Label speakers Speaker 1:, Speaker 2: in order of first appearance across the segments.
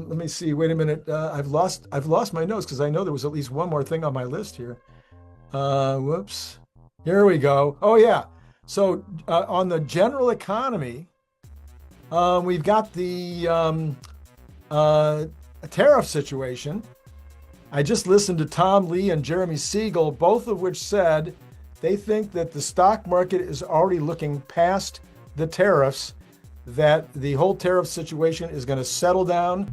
Speaker 1: Let me see. Wait a minute. I've lost my notes because I know there was at least one more thing on my list here. Whoops. Here we go. Oh yeah. So on the general economy, we've got the tariff situation. I just listened to Tom Lee and Jeremy Siegel, both of which said they think that the stock market is already looking past the tariffs, that the whole tariff situation is going to settle down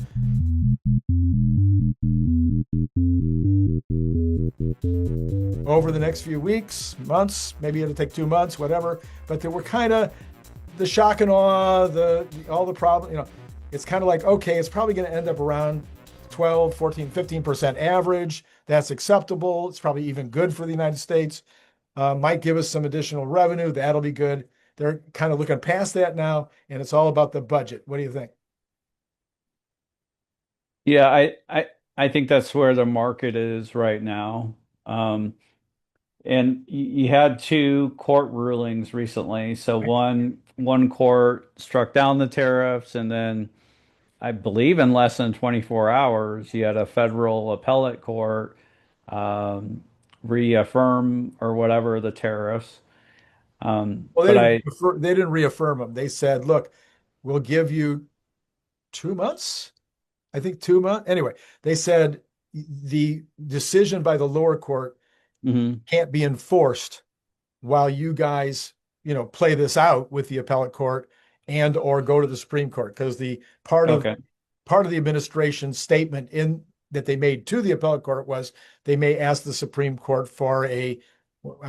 Speaker 1: over the next few weeks, months, maybe it'll take 2 months, whatever. But there were kind of the shock and awe, all the problem, it's kind of like, okay, it's probably going to end up around 12, 14, 15% average. That's acceptable. It's probably even good for the United States. Might give us some additional revenue. That'll be good. They're kind of looking past that now, and it's all about the budget. What do you think?
Speaker 2: Yeah, I think that's where the market is right now. And you had two court rulings recently. So one court struck down the tariffs, and then I believe in less than 24 hours, you had a federal appellate court reaffirm or whatever the tariffs.
Speaker 1: Well,
Speaker 2: But I
Speaker 1: they didn't reaffirm them. They said, look, we'll give you 2 months. I think 2 months. Anyway, they said the decision by the lower court
Speaker 2: mhm.
Speaker 1: can't be enforced while you guys, play this out with the appellate court and or go to the Supreme Court, because the
Speaker 2: Okay.
Speaker 1: part of the administration's statement in that they made to the appellate court was they may ask the Supreme Court for I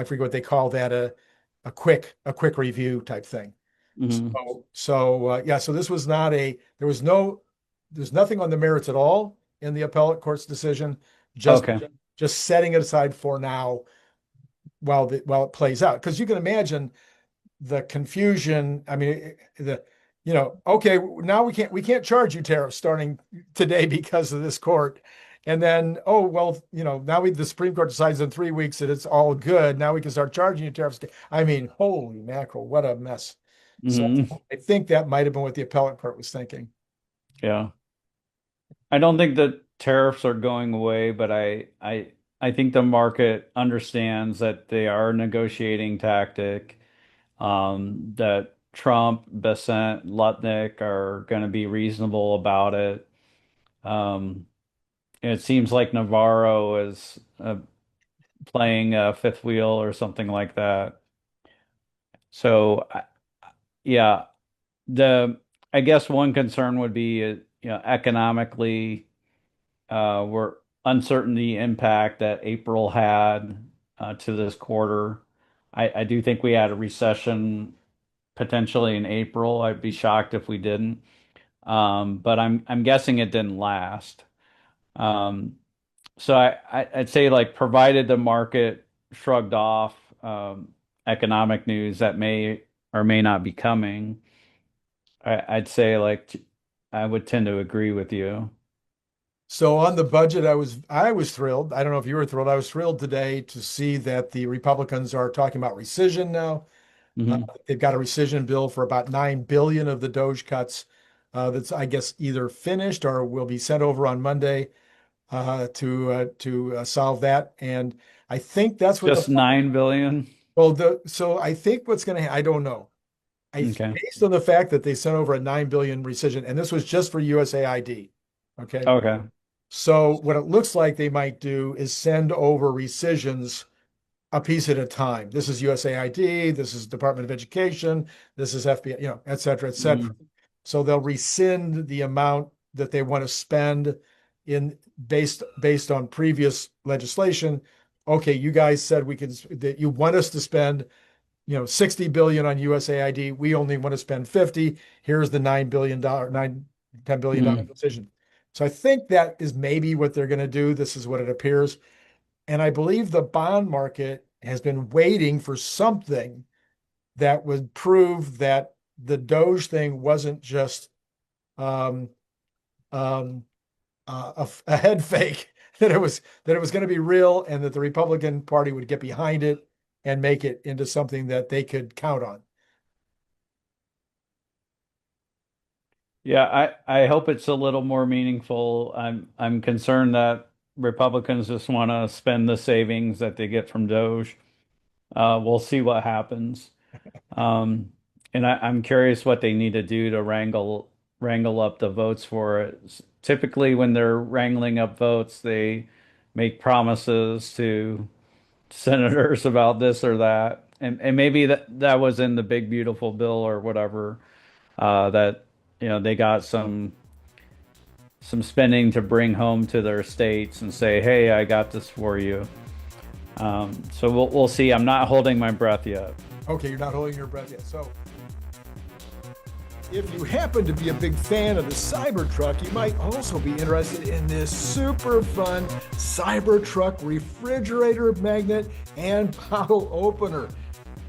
Speaker 1: forget what they call that, a quick review type thing.
Speaker 2: Mhm.
Speaker 1: Yeah, so this was not there's nothing on the merits at all in the appellate court's decision, just
Speaker 2: Okay.
Speaker 1: just setting it aside for now while it plays out. Because you can imagine the confusion. I mean, okay, now we can't charge you tariffs starting today because of this court. And then, oh, well, now the Supreme Court decides in 3 weeks that it's all good. Now we can start charging you tariffs. I mean, holy mackerel, what a mess. So
Speaker 2: Mhm.
Speaker 1: I think that might have been what the appellate court was thinking.
Speaker 2: Yeah. I don't think that tariffs are going away, but I think the market understands that they are a negotiating tactic, that Trump, Bessent, Lutnick are going to be reasonable about it. And it seems like Navarro is playing a fifth wheel or something like that. So, yeah, the I guess one concern would be, economically, we're uncertain the impact that April had to this quarter. I do think we had a recession potentially in April. I'd be shocked if we didn't. But I'm guessing it didn't last. Um, so I'd say, like, provided the market shrugged off economic news that may or may not be coming, I'd say, like, I would tend to agree with you.
Speaker 1: So on the budget, I was thrilled. I don't know if you were thrilled. I was thrilled today to see that the Republicans are talking about rescission now.
Speaker 2: Hmm.
Speaker 1: They've got a rescission bill for about 9 billion of the Doge cuts. That's, I guess, either finished or will be sent over on Monday to solve that. And I think that's what
Speaker 2: Just 9 billion.
Speaker 1: so I think what's going to, I don't know.
Speaker 2: Okay.
Speaker 1: Based on the fact that they sent over a 9 billion rescission, and this was just for USAID. Okay.
Speaker 2: Okay.
Speaker 1: So what it looks like they might do is send over rescissions a piece at a time. This is USAID, this is Department of Education, this is FBI, et cetera, et cetera.
Speaker 2: Mhm.
Speaker 1: So they'll rescind the amount that they want to spend in based on previous legislation. Okay, you guys said that you want us to spend, 60 billion on USAID. We only want to spend 50. Here's the $10 billion
Speaker 2: Mhm.
Speaker 1: decision. So I think that is maybe what they're going to do. This is what it appears. And I believe the bond market has been waiting for something that would prove that the Doge thing wasn't just um, um, a head fake, that it was going to be real, and that the Republican Party would get behind it and make it into something that they could count on.
Speaker 2: Yeah, I hope it's a little more meaningful. I'm concerned that Republicans just want to spend the savings that they get from Doge. We'll see what happens. Um, and I'm curious what they need to do to wrangle up the votes for it. Typically, when they're wrangling up votes, they make promises to senators about this or that, and maybe that was in the big beautiful bill or whatever. That they got some spending to bring home to their states and say, "Hey, I got this for you." So we'll see. I'm not holding my breath yet.
Speaker 1: Okay, you're not holding your breath yet. So if you happen to be a big fan of the Cybertruck, you might also be interested in this super fun Cybertruck refrigerator magnet and bottle opener.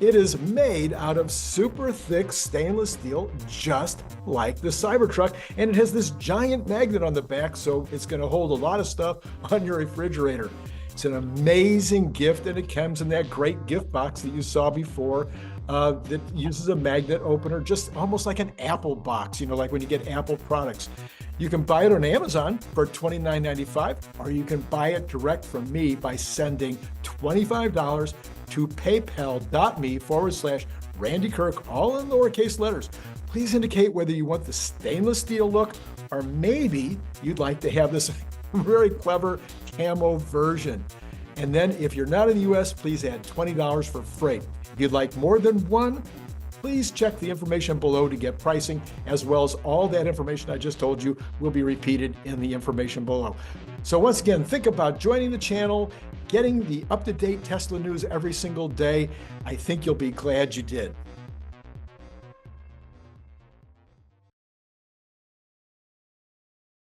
Speaker 1: It is made out of super thick stainless steel, just like the Cybertruck, and it has this giant magnet on the back, so it's going to hold a lot of stuff on your refrigerator. It's an amazing gift, and it comes in that great gift box that you saw before that uses a magnet opener, just almost like an Apple box, like when you get Apple products. You can buy it on Amazon for $29.95, or you can buy it direct from me by sending $25 to paypal.me/Randy Kirk, all in lowercase letters. Please indicate whether you want the stainless steel look, or maybe you'd like to have this very clever camo version. And then if you're not in the US, please add $20 for freight. If you'd like more than one, please check the information below to get pricing, as well as all that information I just told you will be repeated in the information below. So once again, think about joining the channel, getting the up-to-date Tesla news every single day. I think you'll be glad you did.